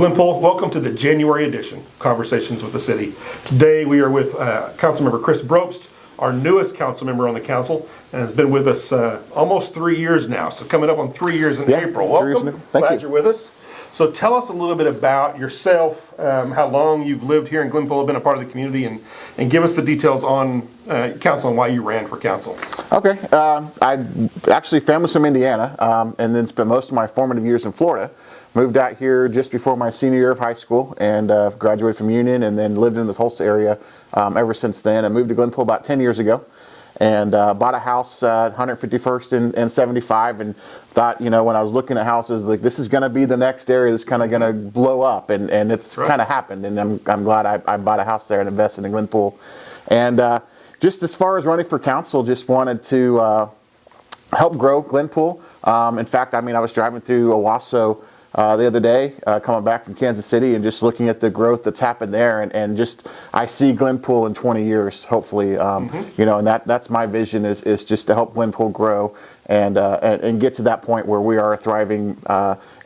Glenpool, welcome to the January edition, Conversations with the City. Today we are with Councilmember Chris Brobst, our newest council member on the council, and has been with us almost 3 years now, so coming up on 3 years in April. Welcome, glad you're with us. So tell us a little bit about yourself, how long you've lived here in Glenpool, been a part of the community, and give us the details on council and why you ran for council. Okay, I actually family's from Indiana, and then spent most of my formative years in Florida. Moved out here just before my senior year of high school and graduated from Union, and then lived in the Tulsa area ever since then. I moved to Glenpool about 10 years ago and bought a house at 151st and 75, and thought, you know, when I was looking at houses, like, this is going to be the next area that's kind of going to blow up, and it's kind of happened, and I'm glad I bought a house there and invested in Glenpool. And just as far as running for council, just wanted to help grow Glenpool. In fact, I mean, I was driving through Owasso the other day, coming back from Kansas City, and just looking at the growth that's happened there, and just I see Glenpool in 20 years, hopefully, you know, and that's my vision is just to help Glenpool grow and get to that point where we are a thriving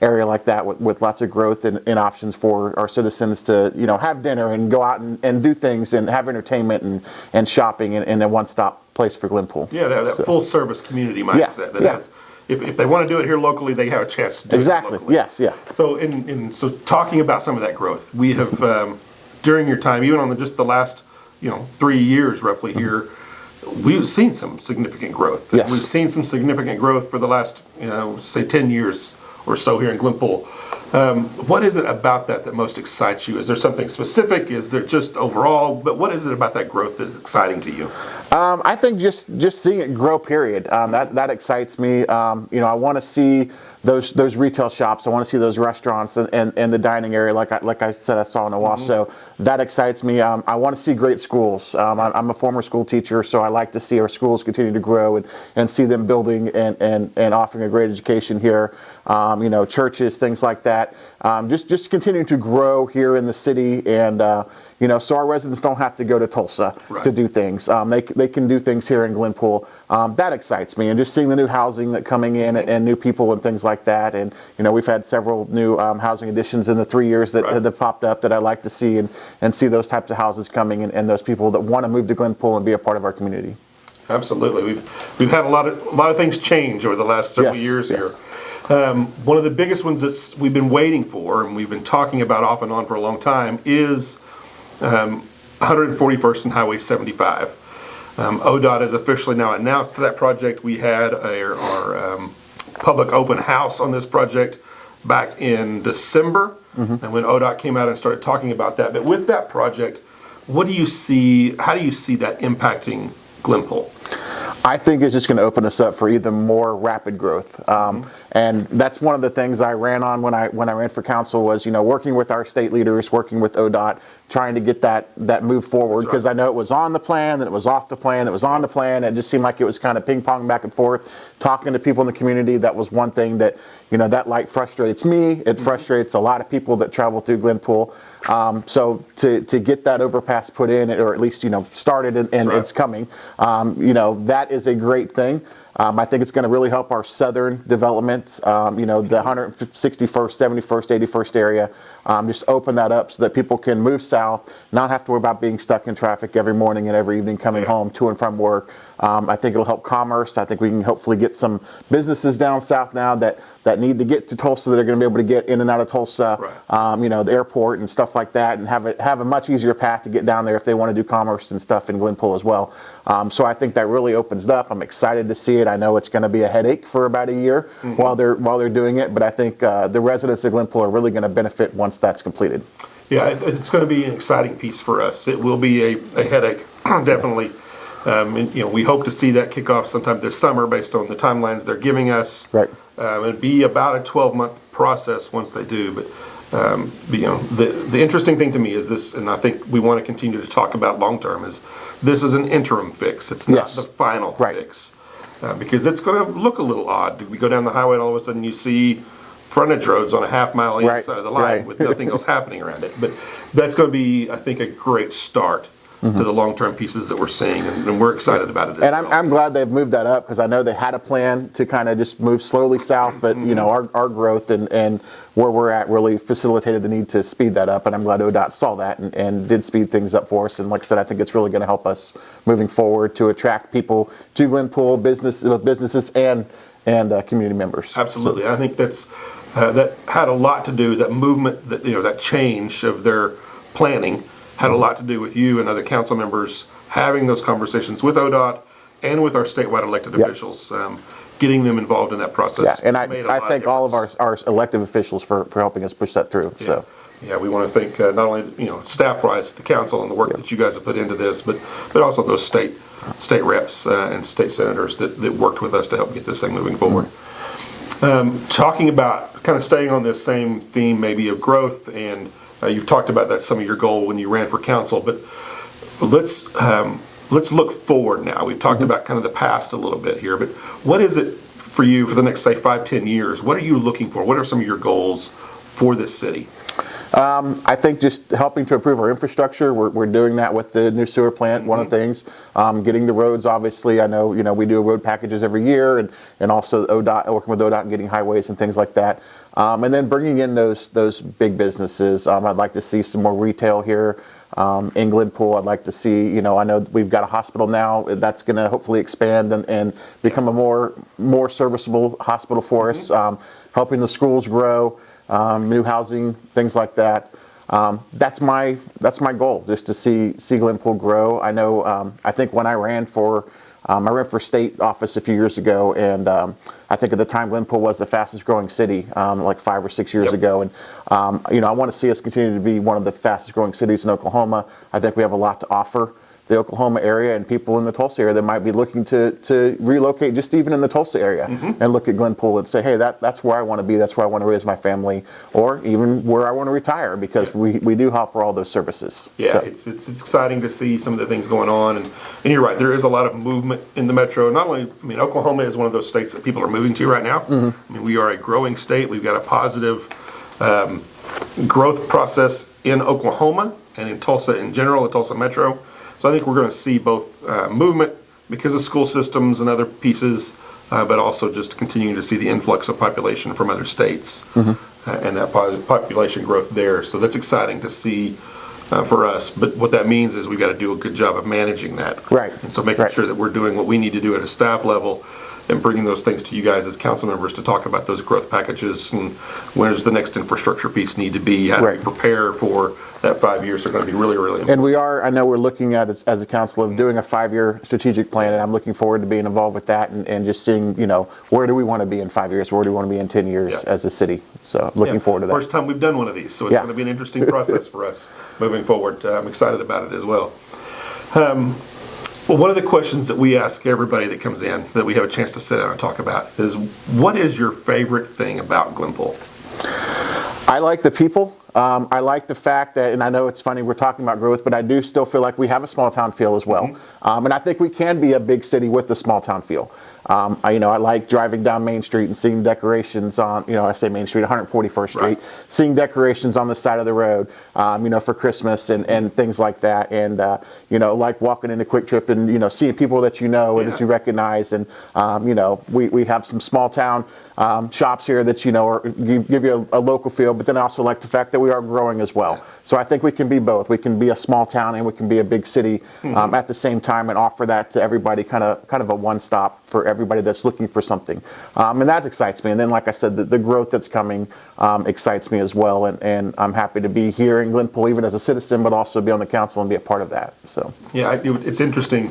area like that with lots of growth and options for our citizens to, you know, have dinner and go out and do things and have entertainment and shopping in a one-stop place for Glenpool. Yeah, that full service community mindset that has. If they want to do it here locally, they have a chance to do it locally. Yes, yeah. So, so talking about some of that growth, we have during your time, even on just the last 3 years roughly here, we've seen some significant growth. Yes. We've seen some significant growth for the last say 10 years or so here in Glenpool. What is it about that most excites you? Is there something specific? Is there just overall? But what is it about that growth that's exciting to you? I think just seeing it grow, period. That excites me. You know, I want to see those retail shops. I want to see those restaurants and the dining area, like I said, I saw in Owasso. That excites me. I want to see great schools. I'm a former school teacher, so I like to see our schools continue to grow and see them building and offering a great education here. You know, churches, things like that. Just continuing to grow here in the city, and you know, so our residents don't have to go to Tulsa to do things. They can do things here in Glenpool. That excites me, and just seeing the new housing that coming in and new people and things like that. And you know, we've had several new housing additions in the 3 years that have popped up that I like to see, and see those types of houses coming and those people that want to move to Glenpool and be a part of our community. Absolutely, we've had a lot of things change over the last several years here. One of the biggest ones that we've been waiting for, and we've been talking about off and on for a long time, is 141st and Highway 75. ODOT has officially now announced that project. We had our public open house on this project back in December, and when ODOT came out and started talking about that. But with that project, what do you see? How do you see that impacting Glenpool? I think it's just going to open us up for even more rapid growth, and that's one of the things I ran on when I ran for council was, you know, working with our state leaders, working with ODOT, trying to get that move forward, because I know it was on the plan, then it was off the plan, it was on the plan. It just seemed like it was kind of ping pong back and forth. Talking to people in the community, that was one thing that, you know, that light frustrates me. It frustrates a lot of people that travel through Glenpool. So to get that overpass put in, or at least, you know, started and it's coming, you know, that is a great thing. I think it's going to really help our southern development, you know, the 161st, 71st, 81st area, just open that up so that people can move south, not have to worry about being stuck in traffic every morning and every evening coming home to and from work. I think it'll help commerce. I think we can hopefully get some businesses down south now that need to get to Tulsa, that are going to be able to get in and out of Tulsa, you know, the airport and stuff like that, and have a much easier path to get down there if they want to do commerce and stuff in Glenpool as well. So I think that really opens it up. I'm excited to see it. I know it's going to be a headache for about a year while they're doing it, but I think the residents of Glenpool are really going to benefit once that's completed. Yeah, it's going to be an exciting piece for us. It will be a headache, definitely. And, you know, we hope to see that kick off sometime this summer based on the timelines they're giving us. Right. It'd be about a 12-month process once they do. But you know, the interesting thing to me is this, and I think we want to continue to talk about long term, is this is an interim fix. It's not the final fix, because it's going to look a little odd. We go down the highway and all of a sudden you see frontage roads on a half-mile either side of the line with nothing else happening around it. But that's going to be, I think, a great start to the long-term pieces that we're seeing, and we're excited about it. And I'm glad they've moved that up, because I know they had a plan to kind of just move slowly south, but you know, our growth and where we're at really facilitated the need to speed that up, and I'm glad ODOT saw that and did speed things up for us. And like I said, I think it's really going to help us moving forward to attract people to Glenpool, businesses and community members. Absolutely. So, I think that had a lot to do, that movement, that, you know, that change of their planning had a lot to do with you and other council members having those conversations with ODOT and with our statewide elected officials, getting them involved in that process. Yeah, and I thank all of our elected officials for helping us push that through. Yeah. So. Yeah, we want to thank not only, you know, staff-wise, the council and the work that you guys have put into this, but also those state reps and state senators that worked with us to help get this thing moving forward. Talking about kind of staying on this same theme maybe of growth, and you've talked about that, some of your goal when you ran for council, but let's look forward now. We've talked about kind of the past a little bit here, but what is it for you for the next, say, 5-10 years? What are you looking for? What are some of your goals for this city? I think just helping to improve our infrastructure. We're doing that with the new sewer plant, one of the things. Getting the roads, obviously. I know, you know, we do road packages every year, and also ODOT, working with ODOT and getting highways and things like that. And then bringing in those big businesses. I'd like to see some more retail here in Glenpool. I'd like to see, you know, I know we've got a hospital now that's going to hopefully expand and become a more serviceable hospital for us. Helping the schools grow. New housing, things like that. That's my goal, just to see Glenpool grow. I know. I think when I ran for state office a few years ago, and I think at the time Glenpool was the fastest growing city, like 5 or 6 years ago. And you know, I want to see us continue to be one of the fastest growing cities in Oklahoma. I think we have a lot to offer the Oklahoma area and people in the Tulsa area that might be looking to relocate, just even in the Tulsa area, and look at Glenpool and say, hey, that's where I want to be, that's where I want to raise my family, or even where I want to retire, because we do offer all those services. Yeah, so it's exciting to see some of the things going on, and you're right, there is a lot of movement in the metro. Not only, I mean, Oklahoma is one of those states that people are moving to right now. I mean, we are a growing state. We've got a positive growth process in Oklahoma and in Tulsa in general, the Tulsa metro. So I think we're going to see both movement because of school systems and other pieces, but also just continuing to see the influx of population from other states and that population growth there. So that's exciting to see for us. But what that means is we've got to do a good job of managing that. Right. And so making sure that we're doing what we need to do at a staff level and bringing those things to you guys as council members to talk about those growth packages and where's the next infrastructure piece need to be, how do we prepare for that 5 years are going to be really, really important. And we are, I know we're looking at, as a council, of doing a 5-year strategic plan, and I'm looking forward to being involved with that and just seeing, you know, where do we want to be in 5 years, where do we want to be in 10 years as a city. So looking forward to that. First time we've done one of these, so it's going to be an interesting process for us moving forward. I'm excited about it as well. Well, one of the questions that we ask everybody that comes in, that we have a chance to sit down and talk about, is what is your favorite thing about Glenpool? I like the people. I like the fact that, and I know it's funny we're talking about growth, but I do still feel like we have a small town feel as well. And I think we can be a big city with the small town feel. I like driving down Main Street and seeing decorations on, I say Main Street, 141st Street, seeing decorations on the side of the road, for Christmas and things like that. And, like walking into Quick Trip and, seeing people that and that you recognize. And, we have some small town shops here that, give you a local feel, but then I also like the fact that we are growing as well. So I think we can be both. We can be a small town and we can be a big city at the same time and offer that to everybody, kind of a one-stop for everybody that's looking for something. And that excites me. And then, like I said, the growth that's coming excites me as well. And I'm happy to be here in Glenpool, even as a citizen, but also be on the council and be a part of that. So yeah, it's interesting.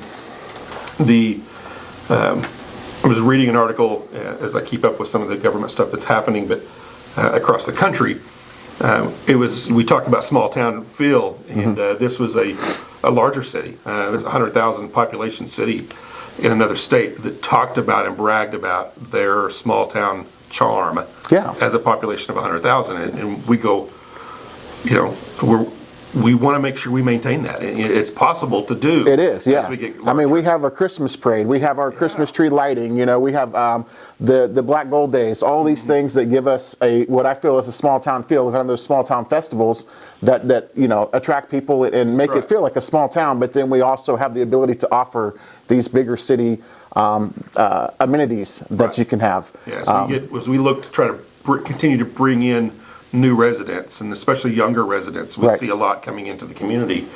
I was reading an article as I keep up with some of the government stuff that's happening, but across the country, we talked about small town feel, and this was a larger city. There's a 100,000 population city in another state that talked about and bragged about their small town charm as a population of 100,000. And we go, we want to make sure we maintain that. It's possible to do. It is, yeah. As we get I mean, we larger. have a Christmas parade. We have our Christmas tree lighting. You know, we have the Black Gold Days. All these things that give us what I feel is a small town feel. Kind of those small town festivals that you know attract people and make it feel like a small town. But then we also have the ability to offer these bigger city amenities that you can have. Yeah, as we look to try to continue to bring in new residents, and especially younger residents, we see a lot coming into the community.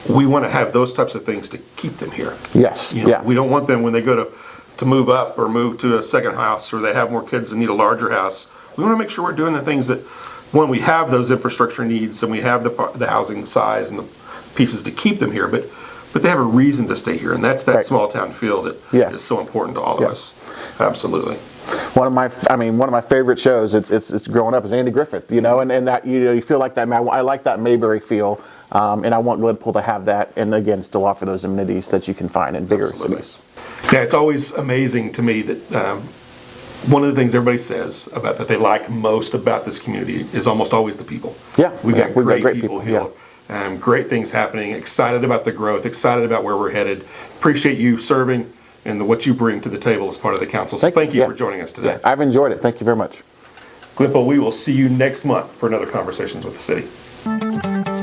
We want to have those types of things to keep them here. Yes. You know, we don't want them when they go to move up or move to a second house, or they have more kids and need a larger house. We want to make sure we're doing the things that, when we have those infrastructure needs and we have the housing size and the pieces to keep them here, but they have a reason to stay here, and that's that small town feel that is so important to all of us. Absolutely. One of my favorite shows. It's growing up is Andy Griffith. You know, and that you feel like that. I like that Mayberry feel, and I want Glenpool to have that. And again, still offer those amenities that you can find in bigger cities. Yeah, it's always amazing to me that one of the things everybody says about that they like most about this community is almost always the people. Yeah, we've got great people here. Yeah. Great things happening. Excited about the growth. Excited about where we're headed. Appreciate you serving and what you bring to the table as part of the council. So thank you for joining us today. I've enjoyed it. Thank you very much. Glenpool, we will see you next month for another Conversations with the City.